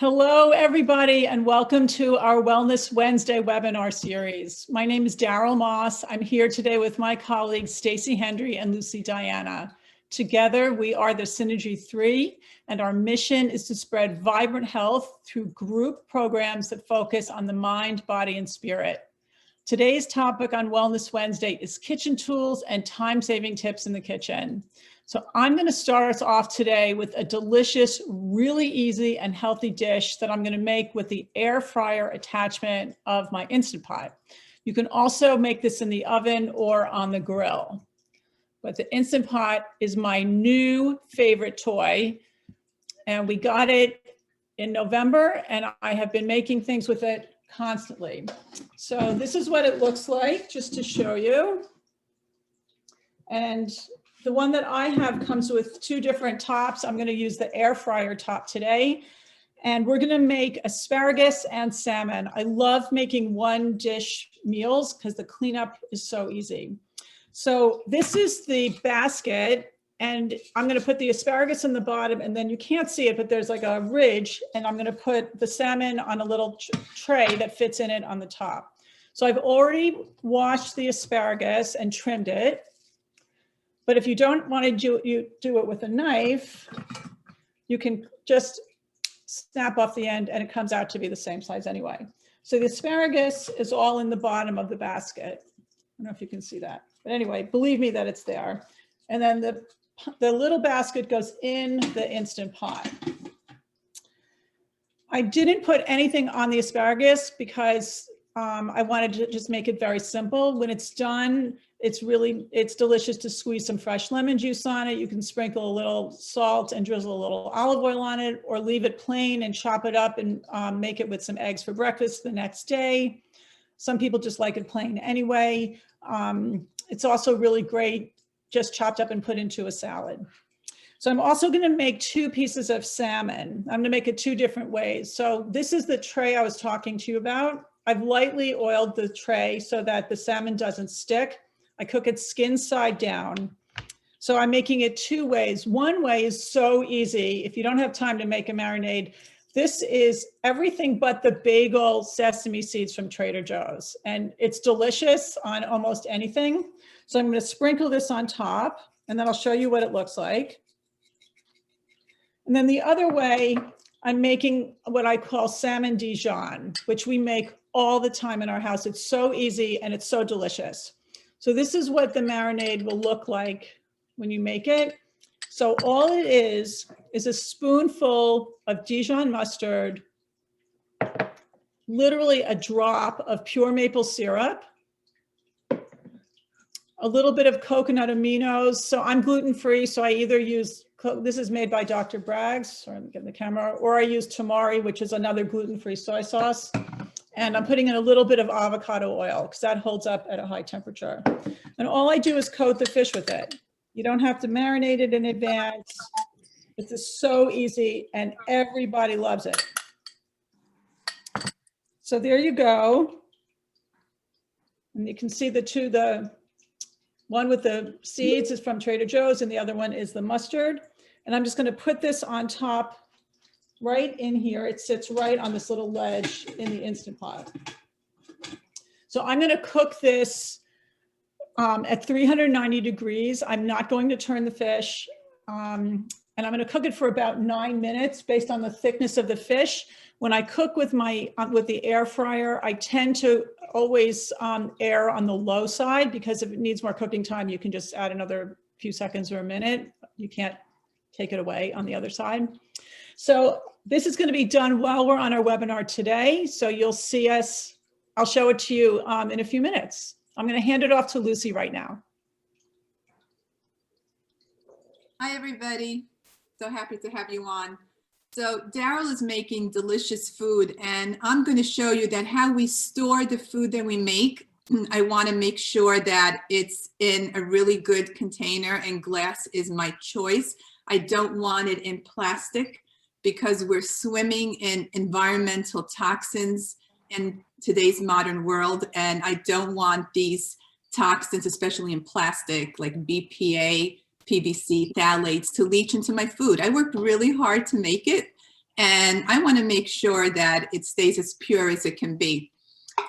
Hello, everybody, and welcome to our Wellness Wednesday webinar series. My name is Daryl Moss. I'm here today with my colleagues, Stacey Hendry and Lucy Diana. Together, we are the Synergy 3, and our mission is to spread vibrant health through group programs that focus on the mind, body, and spirit. Today's topic on Wellness Wednesday is kitchen tools and time-saving tips in the kitchen. So I'm going to start us off today with a delicious, really easy and healthy dish that I'm going to make with the air fryer attachment of my Instapot. You can also make this in the oven or on the grill. But the Instapot is my new favorite toy, and we got it in November, and I have been making things with it constantly. So this is what it looks like, just to show you. And the one that I have comes with two different tops. I'm going to use the air fryer top today, and we're going to make asparagus and salmon. I love making one dish meals because the cleanup is so easy. So this is the basket, and I'm going to put the asparagus in the bottom, and then you can't see it, but there's like a ridge, and I'm going to put the salmon on a little tray that fits in it on the top. So I've already washed the asparagus and trimmed it. But if you don't want to do it with a knife, you can just snap off the end and it comes out to be the same size anyway. So the asparagus is all in the bottom of the basket. I don't know if you can see that. But anyway, believe me that it's there. And then the little basket goes in the Instant Pot. I didn't put anything on the asparagus because I wanted to just make it very simple. When it's done, it's delicious to squeeze some fresh lemon juice on it. You can sprinkle a little salt and drizzle a little olive oil on it, or leave it plain and chop it up and make it with some eggs for breakfast the next day. Some people just like it plain anyway. It's also really great just chopped up and put into a salad. So I'm also going to make two pieces of salmon. I'm going to make it two different ways. So this is the tray I was talking to you about. I've lightly oiled the tray so that the salmon doesn't stick. I cook it skin side down. So I'm making it two ways. One way is so easy. If you don't have time to make a marinade, this is everything but the bagel sesame seeds from Trader Joe's. And it's delicious on almost anything. So I'm going to sprinkle this on top, and then I'll show you what it looks like. And then the other way, I'm making what I call salmon Dijon, which we make all the time in our house. It's so easy and it's so delicious. So this is what the marinade will look like when you make it. So all it is a spoonful of Dijon mustard, literally a drop of pure maple syrup, a little bit of coconut aminos. So I'm gluten-free, so I either use, this is made by Dr. Bragg's, sorry, I'm getting the camera, or I use tamari, which is another gluten-free soy sauce. And I'm putting in a little bit of avocado oil because that holds up at a high temperature. And all I do is coat the fish with it. You don't have to marinate it in advance. It's just so easy and everybody loves it. So there you go. And you can see the one with the seeds is from Trader Joe's and the other one is the mustard. And I'm just going to put this on top right in here. It sits right on this little ledge in the Instant Pot. So I'm going to cook this at 390 degrees. I'm not going to turn the fish. And I'm going to cook it for about 9 minutes based on the thickness of the fish. When I cook with the air fryer, I tend to always err on the low side, because if it needs more cooking time, you can just add another few seconds or a minute. You can't take it away on the other side. So this is going to be done while we're on our webinar today. So you'll see us, I'll show it to you in a few minutes. I'm going to hand it off to Lucy right now. Hi, everybody. So happy to have you on. So Daryl is making delicious food, and I'm going to show you that how we store the food that we make. I want to make sure that it's in a really good container, and glass is my choice. I don't want it in plastic because we're swimming in environmental toxins in today's modern world, and I don't want these toxins, especially in plastic, like BPA, PVC, phthalates, to leach into my food. I worked really hard to make it, And I want to make sure that it stays as pure as it can be.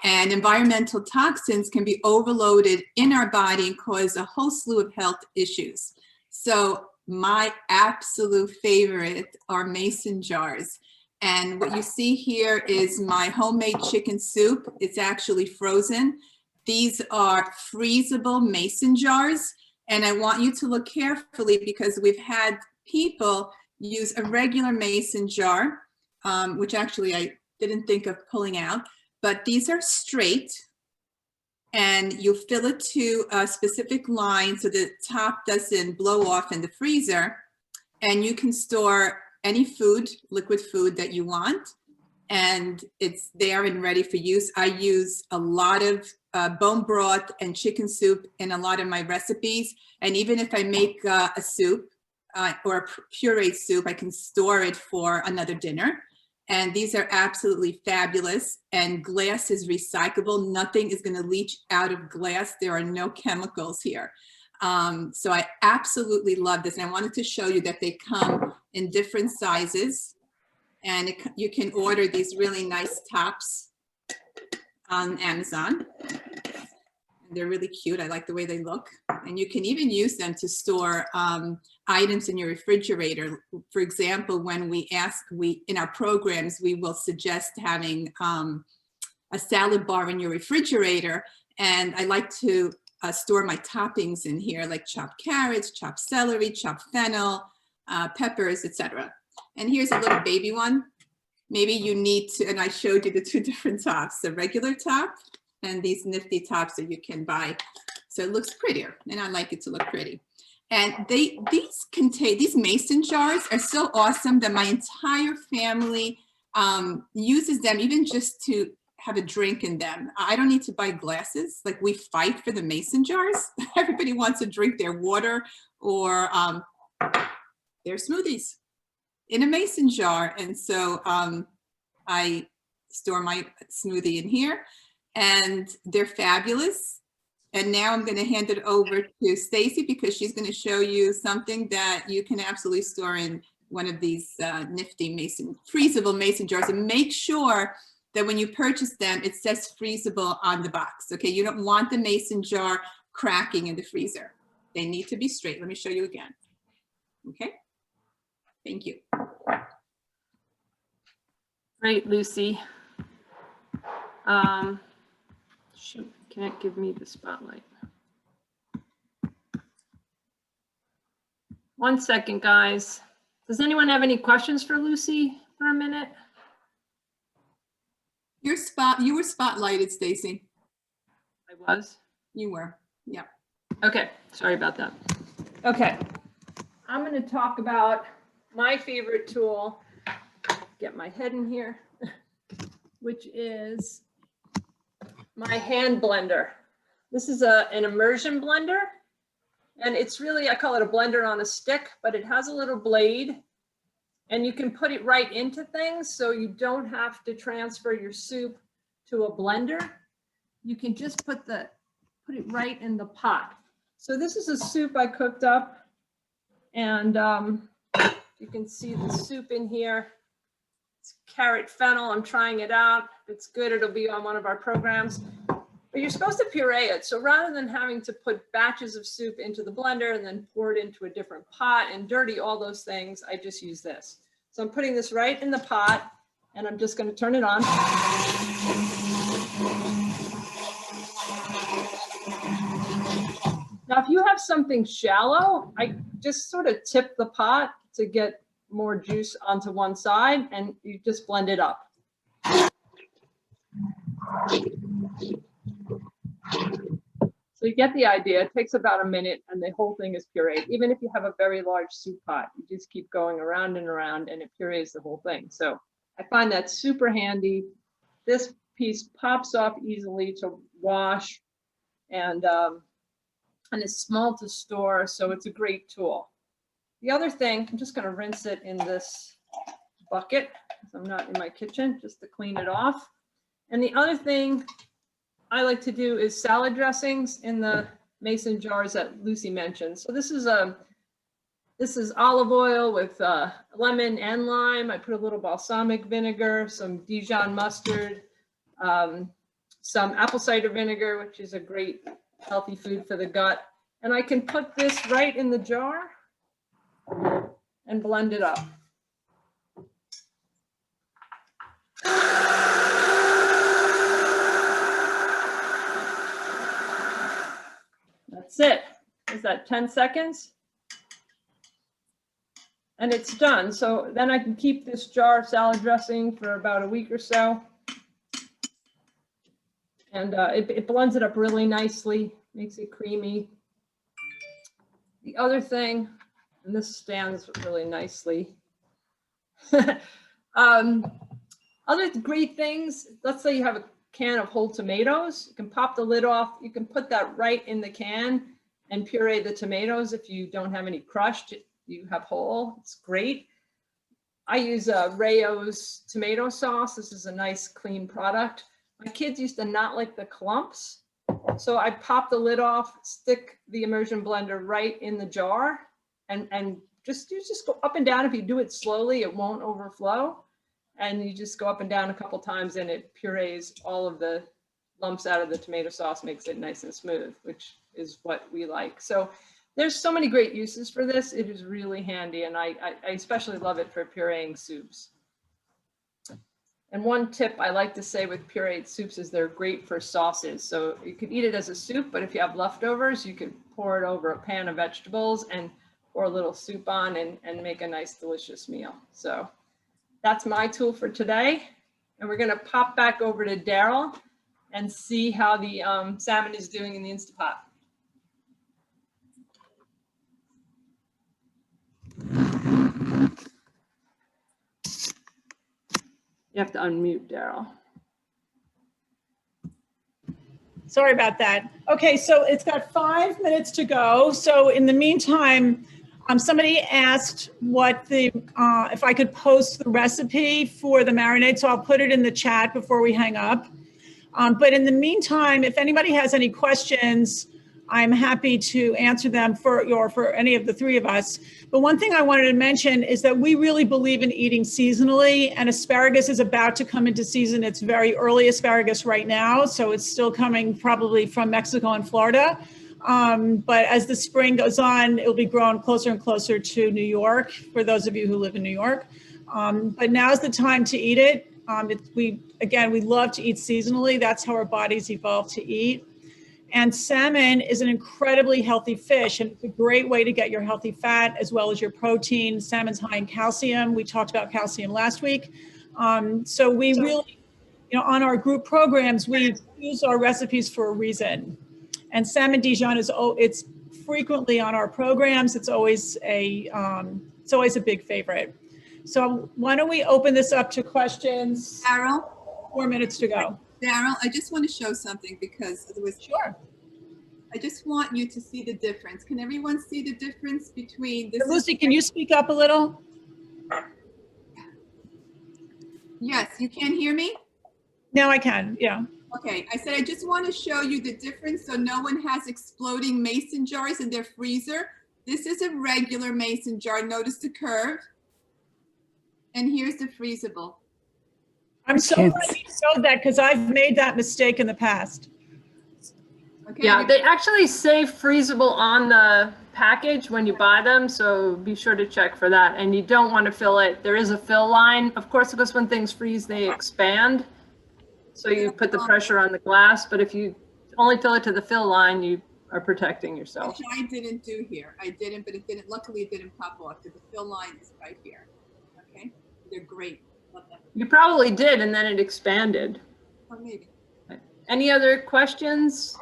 And environmental toxins can be overloaded in our body and cause a whole slew of health issues. So my absolute favorite are mason jars. And what you see here is my homemade chicken soup. It's actually frozen. These are freezable mason jars. And I want you to look carefully because we've had people use a regular mason jar, which actually I didn't think of pulling out, but these are straight. And you fill it to a specific line so the top doesn't blow off in the freezer. And you can store any food, liquid food that you want. And it's there and ready for use. I use a lot of bone broth and chicken soup in a lot of my recipes. And even if I make a soup or a pureed soup, I can store it for another dinner. And these are absolutely fabulous. And glass is recyclable. Nothing is going to leach out of glass. There are no chemicals here. So I absolutely love this. And I wanted to show you that they come in different sizes. And you can order these really nice tops on Amazon. And they're really cute. I like the way they look. And you can even use them to store items in your refrigerator. For example, when in our programs, we will suggest having a salad bar in your refrigerator. And I like to store my toppings in here, like chopped carrots, chopped celery, chopped fennel, peppers, etc. And here's a little baby one. Maybe you need to, and I showed you the two different tops, the regular top and these nifty tops that you can buy. So it looks prettier, and I like it to look pretty. And these mason jars are so awesome that my entire family uses them even just to have a drink in them. I don't need to buy glasses. Like, we fight for the mason jars. Everybody wants to drink their water or their smoothies in a mason jar. And so I store my smoothie in here, and they're fabulous. And now I'm going to hand it over to Stacy because she's going to show you something that you can absolutely store in one of these nifty freezable mason jars. And make sure that when you purchase them, it says freezable on the box. Okay, you don't want the mason jar cracking in the freezer. They need to be straight. Let me show you again. Okay, thank you. Great, Lucy. Shoot, can't give me the spotlight. 1 second, guys. Does anyone have any questions for Lucy for a minute? You were spotlighted, Stacy. I was? You were, yeah. Okay, sorry about that. Okay, I'm going to talk about my favorite tool. Get my head in here, which is my hand blender. This is an immersion blender, and it's really, I call it a blender on a stick, but it has a little blade, and you can put it right into things, so you don't have to transfer your soup to a blender. You can just put it right in the pot. So this is a soup I cooked up, and you can see the soup in here. It's carrot fennel. I'm trying it out. If it's good, it'll be on one of our programs. But you're supposed to puree it. So rather than having to put batches of soup into the blender and then pour it into a different pot and dirty all those things, I just use this. So I'm putting this right in the pot, and I'm just going to turn it on. Now, if you have something shallow, I just sort of tip the pot to get more juice onto one side, and you just blend it up. So you get the idea. It takes about a minute, and the whole thing is pureed. Even if you have a very large soup pot, you just keep going around and around, and it purees the whole thing. So I find that super handy. This piece pops off easily to wash, and it's small to store, so it's a great tool. The other thing, I'm just going to rinse it in this bucket because I'm not in my kitchen, just to clean it off. And the other thing I like to do is salad dressings in the mason jars that Lucy mentioned. So this This is olive oil with lemon and lime. I put a little balsamic vinegar, some Dijon mustard, some apple cider vinegar, which is a great healthy food for the gut. And I can put this right in the jar and blend it up. That's it. Is that 10 seconds? And it's done. So then I can keep this jar of salad dressing for about a week or so. And it blends it up really nicely, makes it creamy. The other thing, and this stands really nicely. Other great things, let's say you have a can of whole tomatoes, you can pop the lid off, you can put that right in the can and puree the tomatoes. If you don't have any crushed, you have whole, it's great. I use Rayo's tomato sauce. This is a nice clean product. My kids used to not like the clumps. So I pop the lid off, stick the immersion blender right in the jar and you just go up and down. If you do it slowly, it won't overflow. And you just go up and down a couple times and it purees all of the lumps out of the tomato sauce, makes it nice and smooth, which is what we like. So there's so many great uses for this. It is really handy. And I especially love it for pureeing soups. And one tip I like to say with pureed soups is they're great for sauces. So you could eat it as a soup, but if you have leftovers, you could pour it over a pan of vegetables and pour a little soup on and make a nice, delicious meal. So that's my tool for today. And we're gonna pop back over to Daryl and see how the salmon is doing in the Instapot. You have to unmute, Daryl. Sorry about that. Okay, so it's got 5 minutes to go. So in the meantime, somebody asked what if I could post the recipe for the marinade. So I'll put it in the chat before we hang up. But in the meantime, if anybody has any questions, I'm happy to answer them for any of the three of us. But one thing I wanted to mention is that we really believe in eating seasonally, and asparagus is about to come into season. It's very early asparagus right now, so it's still coming probably from Mexico and Florida. But as the spring goes on, it'll be growing closer and closer to New York, for those of you who live in New York. But now's the time to eat it. We love to eat seasonally. That's how our bodies evolved to eat. And salmon is an incredibly healthy fish, and it's a great way to get your healthy fat as well as your protein. Salmon's high in calcium. We talked about calcium last week. So we really, on our group programs, we use our recipes for a reason. And salmon Dijon it's frequently on our programs. It's always a big favorite. So why don't we open this up to questions? Daryl? 4 minutes to go. Daryl, I just want to show something because it was. Sure. I just want you to see the difference. Can everyone see the difference between this? Lucy, can you speak up a little? Yes, you can't hear me? Now I can, yeah. Okay, I said I just want to show you the difference so no one has exploding mason jars in their freezer. This is a regular mason jar. Notice the curve. And here's the freezable. I'm so glad you showed that because I've made that mistake in the past. Okay. Yeah, they actually say freezable on the package when you buy them, so be sure to check for that. And you don't want to fill it. There is a fill line, of course, because when things freeze, they expand. So you put the pressure on the glass, but if you only fill it to the fill line, you are protecting yourself. Which I didn't do here. I didn't, but it didn't. Luckily, it didn't pop off because the fill line is right here. Okay, they're great. Love them. You probably did, and then it expanded. Or maybe. Any other questions?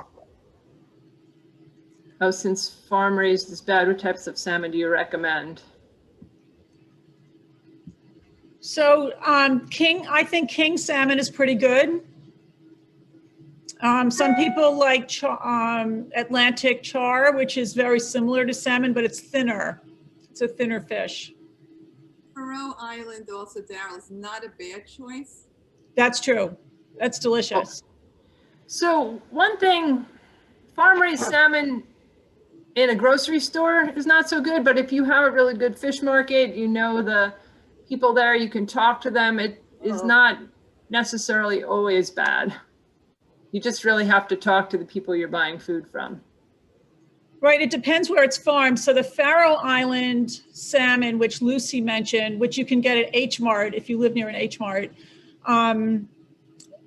Oh, since farm raised is bad, what types of salmon do you recommend? So I think king salmon is pretty good. Some people like Atlantic char, which is very similar to salmon, but it's thinner. It's a thinner fish. Faroe Island also, Daryl, is not a bad choice. That's true. That's delicious. So one thing, farm raised salmon in a grocery store is not so good, but if you have a really good fish market, you know the people there, you can talk to them. It is not necessarily always bad. You just really have to talk to the people you're buying food from. Right, it depends where it's farmed. So the Faroe Island salmon, which Lucy mentioned, which you can get at H Mart if you live near an H Mart,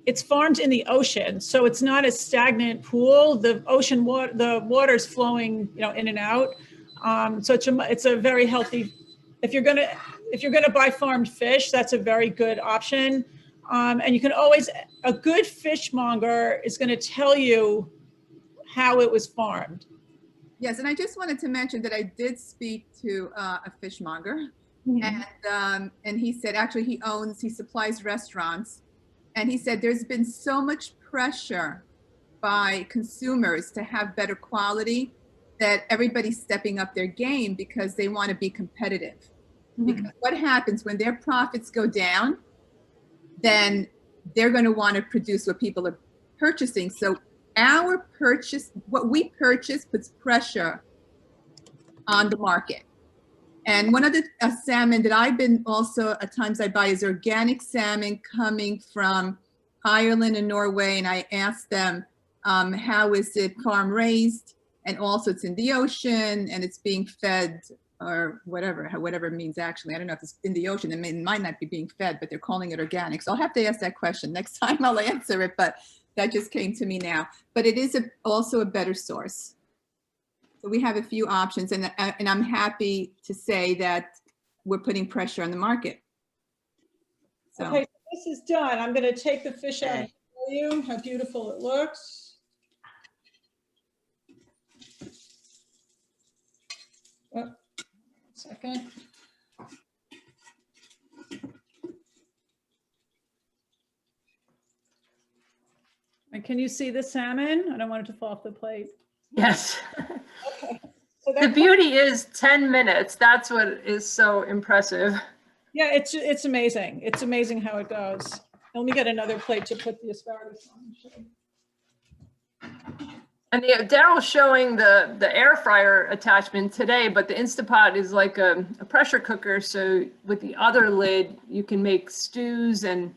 it's farmed in the ocean, so it's not a stagnant pool. The ocean water, the water's flowing, in and out. So it's a very healthy. If you're gonna buy farmed fish, that's a very good option. And you can always, a good fishmonger is going to tell you how it was farmed. Yes, and I just wanted to mention that I did speak to a fishmonger, and he said actually he supplies restaurants, and he said there's been so much pressure by consumers to have better quality that everybody's stepping up their game because they want to be competitive. Because what happens when their profits go down, then they're going to want to produce what people are purchasing. So what we purchase puts pressure on the market. And one of the salmon that I've been also at times I buy is organic salmon coming from Ireland and Norway. And I asked them, how is it farm raised? And also it's in the ocean and it's being fed or whatever it means actually. I don't know if it's in the ocean, it might not be being fed, but they're calling it organic. So I'll have to ask that question. Next time I'll answer it, but that just came to me now. But it is also a better source. So we have a few options, and I'm happy to say that we're putting pressure on the market. So. Okay, so this is done. I'm going to take the fish out and show you how beautiful it looks. Oh, second. And can you see the salmon? I don't want it to fall off the plate. Yes. Okay. So the beauty is 10 minutes. That's what is so impressive. Yeah, it's amazing. It's amazing how it goes. Let me get another plate to put the asparagus on. And Daryl's showing the air fryer attachment today, but the Instapot is like a pressure cooker. So with the other lid, you can make stews and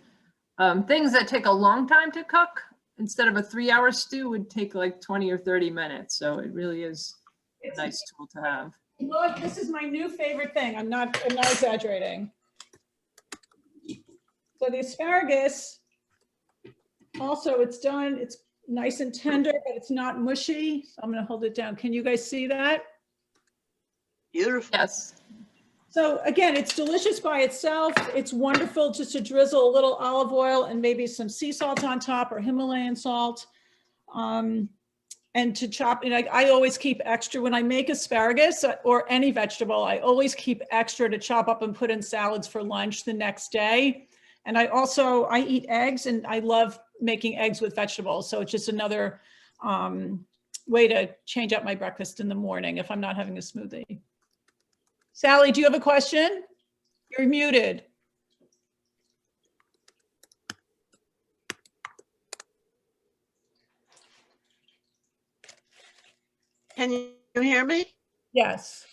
things that take a long time to cook. Instead of a 3-hour stew would take like 20 or 30 minutes. So it really is a nice tool to have. Look, this is my new favorite thing. I'm not exaggerating. So the asparagus, also it's done. It's nice and tender, but it's not mushy. So I'm going to hold it down. Can you guys see that? Beautiful. Yes. So again, it's delicious by itself. It's wonderful just to drizzle a little olive oil and maybe some sea salt on top or Himalayan salt. And to chop, I always keep extra when I make asparagus or any vegetable, I always keep extra to chop up and put in salads for lunch the next day. And I eat eggs and I love making eggs with vegetables. So it's just another way to change up my breakfast in the morning if I'm not having a smoothie. Sally, do you have a question? You're muted. Can you hear me? Yes.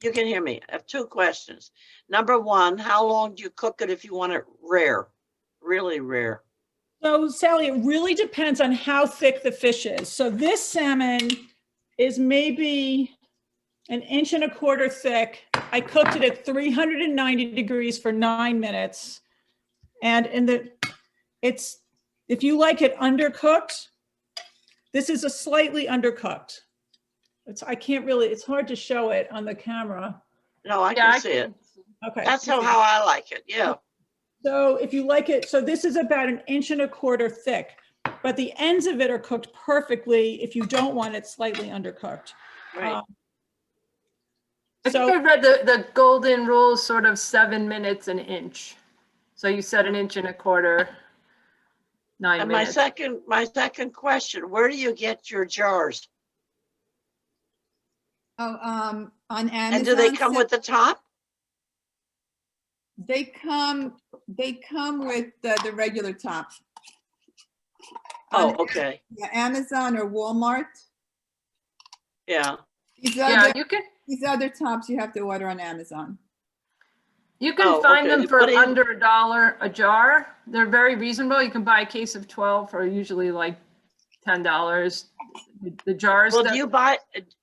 You can hear me. I have 2 questions. Number 1, how long do you cook it if you want it rare, really rare? So Sally, it really depends on how thick the fish is. So this salmon is maybe 1.25 inches thick. I cooked it at 390 degrees for 9 minutes. And if you like it undercooked, this is a slightly undercooked. It's hard to show it on the camera. No, I can see it. Okay. That's how I like it. Yeah. So if you like it, so this is about 1.25 inches thick, but the ends of it are cooked perfectly if you don't want it slightly undercooked. Right. I think I read the golden rule, sort of 7 minutes an inch. So you said 1.25 inches, 9 And minutes. my second question, where do you get your jars? Oh, on Amazon. And do they come with the top? They come with the regular top. Oh, On okay. Amazon or Walmart. Yeah. Yeah, These other tops you have to order on Amazon. you can Oh, find okay. them for What is- under $1 a jar. They're very reasonable. You can buy a case of 12 for usually like $10. The jars Well, that,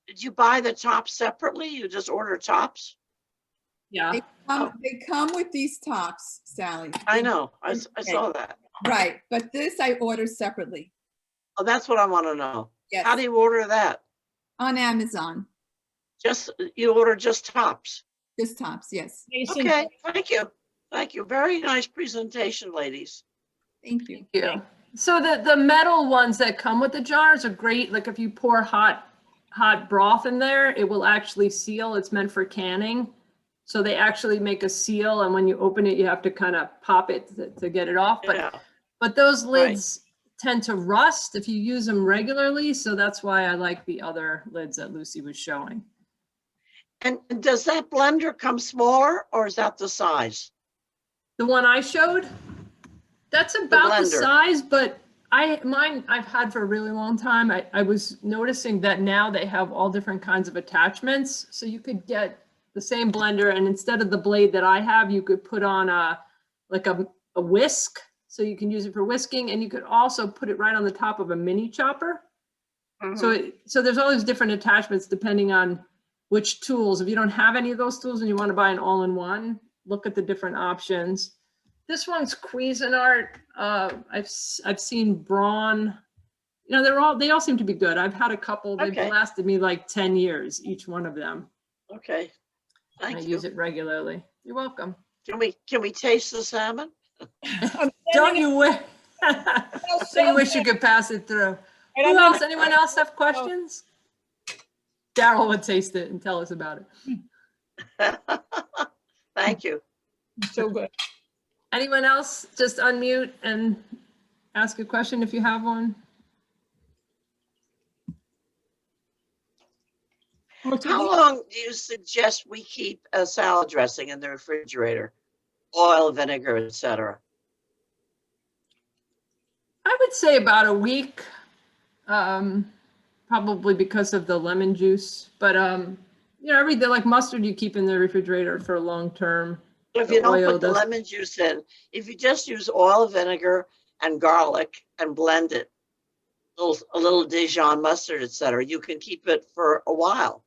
did you buy the tops separately? You just order tops? yeah. They come with these tops, Sally. I They- know, I saw that. Right, but this I order separately. Oh, that's what I want to know. Yes, How do you order that? on Amazon. You order just tops? Just tops, yes. Jason, Okay, thank you. Thank you. Very nice presentation, ladies. Thank you. Yeah. So the metal ones that come with the jars are great. Like if you pour hot broth in there, it will actually seal. It's meant for canning. So they actually make a seal, and when you open it, you have to kind of pop it to get it off. Yeah, But those lids tend to rust if you use them regularly. So that's why I like the other lids that Lucy was showing. and does that blender come smaller or is that the size? The one I showed, that's about the blender. size, but mine I've had for a really long time. I was noticing that now they have all different kinds of attachments. So you could get the same blender, and instead of the blade that I have, you could put on a whisk. So you can use it for whisking, and you could also put it right on the top of a mini chopper. Mhm. So there's all these different attachments depending on which tools. If you don't have any of those tools and you want to buy an all-in-one, look at the different options. This one's Cuisinart. I've seen Braun. You know, they all seem to be good. I've had a couple. They've Okay. lasted me like 10 years, each one of them. Okay, I thank you. use it regularly. You're welcome. Can we taste the salmon? Don't you wish? So you wish you could pass it through. Who else? Anyone else have questions? Daryl would taste it and tell us about it. Thank you. So good. Anyone else? Just unmute and ask a question if you have one. How long do you suggest we keep a salad dressing in the refrigerator? Oil, vinegar, etc. I would say about a week, probably because of the lemon juice. But you know, everything like mustard, you keep in the refrigerator for long term. If you don't oil put the does- lemon juice in, if you just use oil, vinegar, and garlic and blend it, a little Dijon mustard, etc., you can keep it for a while.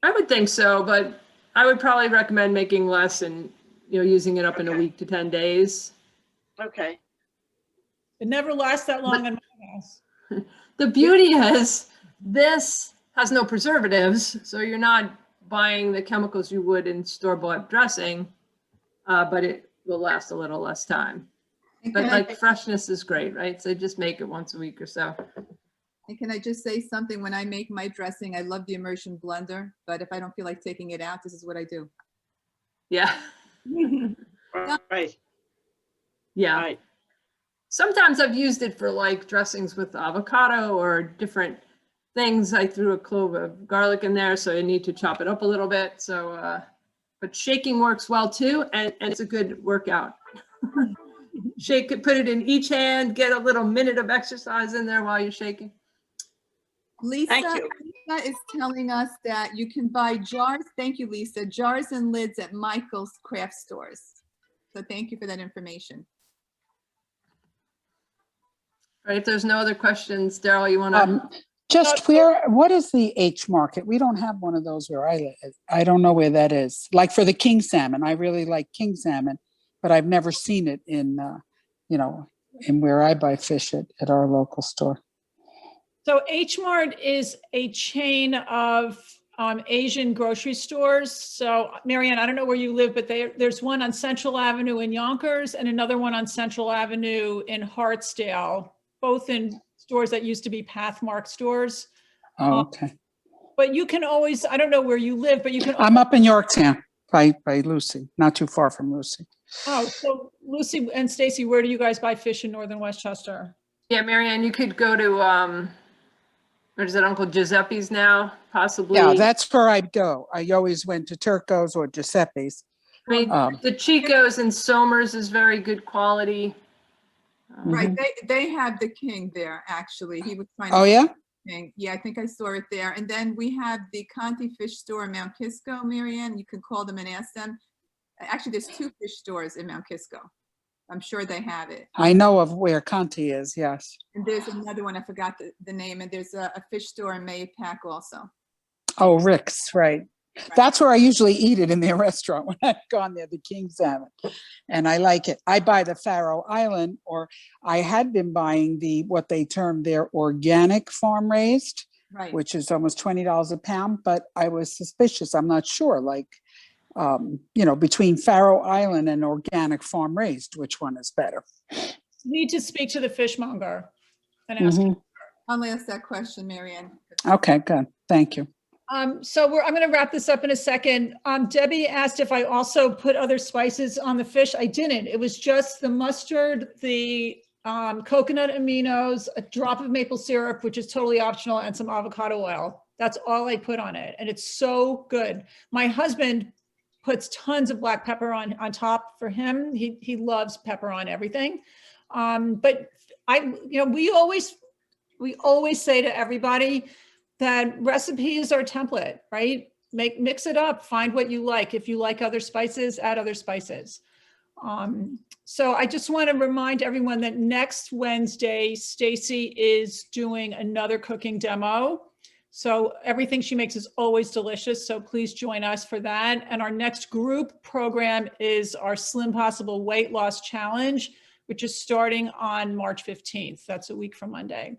I would think so, but I would probably recommend making less and, you know, using it up in a Okay. week to 10 days. Okay. It never lasts that long in my house. The beauty is this has no preservatives, so you're not buying the chemicals you would in store-bought dressing, but it will last a little less time. And But can, like freshness is great, right? So just make it once a week or so. can I just say something? When I make my dressing, I love the immersion blender, but if I don't feel like taking it out, this is what I do. Yeah, Right. yeah. Right. Sometimes I've used it for like dressings with avocado or different things. I threw a clove of garlic in there, so I need to chop it up a little bit. So, but shaking works well too, and it's a good workout. Shake it, put it in each hand, get a little minute of exercise in there while you're shaking. Lisa, Thank you. Lisa is telling us that you can buy jars. Thank you, Lisa. Jars and lids at Michael's craft stores. So thank you for that information. All right, if there's no other questions, Daryl, you want to? Just what is the H market? We don't have one of those where I live. I don't know where that is. Like for the king salmon, I really like king salmon, but I've never seen it in, in where I buy fish at our local store. So H Mart is a chain of Asian grocery stores. So Marianne, I don't know where you live, but there's one on Central Avenue in Yonkers and another one on Central Avenue in Hartsdale, both in stores that used to be Pathmark stores. Oh, okay. But you can always, I don't know where you live, but you can. I'm up in Yorktown by Lucy, not too far from Lucy. Oh, so Lucy and Stacy, where do you guys buy fish in Northern Westchester? Yeah, Marianne, you could go to, what is it, Uncle Giuseppe's now, possibly? Yeah, that's where I'd go. I always went to Turco's or Giuseppe's. I mean, the Chico's and Somers is very good quality. Right, they have the king there, actually. He was trying to. Oh, yeah? King. Yeah, I think I saw it there. And then we have the Conti Fish Store in Mount Kisco, Marianne. You can call them and ask them. Actually, there's 2 fish stores in Mount Kisco. I'm sure they have it. I know of where Conti is, yes. And there's another one, I forgot the name, and there's a fish store in Mayapack also. Oh, Rick's, right. That's where I usually eat it, in their restaurant when I've gone there, the king salmon. And I like it. I buy the Faroe Island, or I had been buying what they term their organic farm raised, Right. which is almost $20 a pound, but I was suspicious. I'm not sure, like, between Faroe Island and organic farm raised, which one is better? You need to speak to the fishmonger and ask him. I'll ask that question, Marianne. Okay, good. Thank you. So I'm going to wrap this up in a second. Debbie asked if I also put other spices on the fish. I didn't. It was just the mustard, the coconut aminos, a drop of maple syrup, which is totally optional, and some avocado oil. That's all I put on it. And it's so good. My husband puts tons of black pepper on top for him. He loves pepper on everything. But we always say to everybody that recipe is our template, right? Mix it up, find what you like. If you like other spices, add other spices. So I just want to remind everyone that next Wednesday, Stacy is doing another cooking demo. So everything she makes is always delicious. So please join us for that. And our next group program is our Slim Possible Weight Loss Challenge, which is starting on March 15th. That's a week from Monday.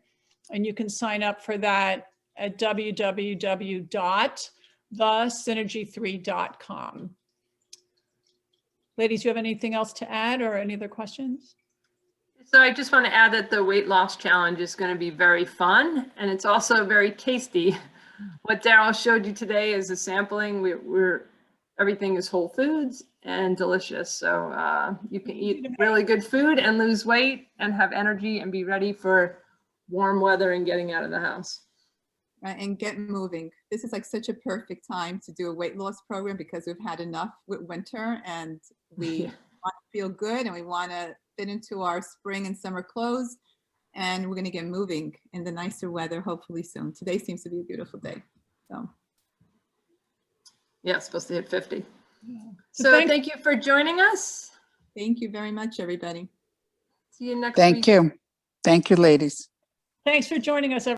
And you can sign up for that at www.thesynergy3.com. Ladies, do you have anything else to add or any other questions? So I just want to add that the weight loss challenge is going to be very fun, and it's also very tasty. What Daryl showed you today is a sampling. Everything is whole foods and delicious. So you can eat really good food and lose weight and have energy and be ready for warm weather and getting out of the house. Right, and get moving. This is like such a perfect time to do a weight loss program because we've had enough with winter, and we want to feel good, and we want to fit into our spring and summer clothes, and we're going to get moving in the nicer weather hopefully soon. Today seems to be a beautiful day. So yeah, it's supposed to hit 50. Yeah. So thank you for joining us. Thank you very much, everybody. See you next week. Thank you. Thank you, ladies. Thanks for joining us, everyone.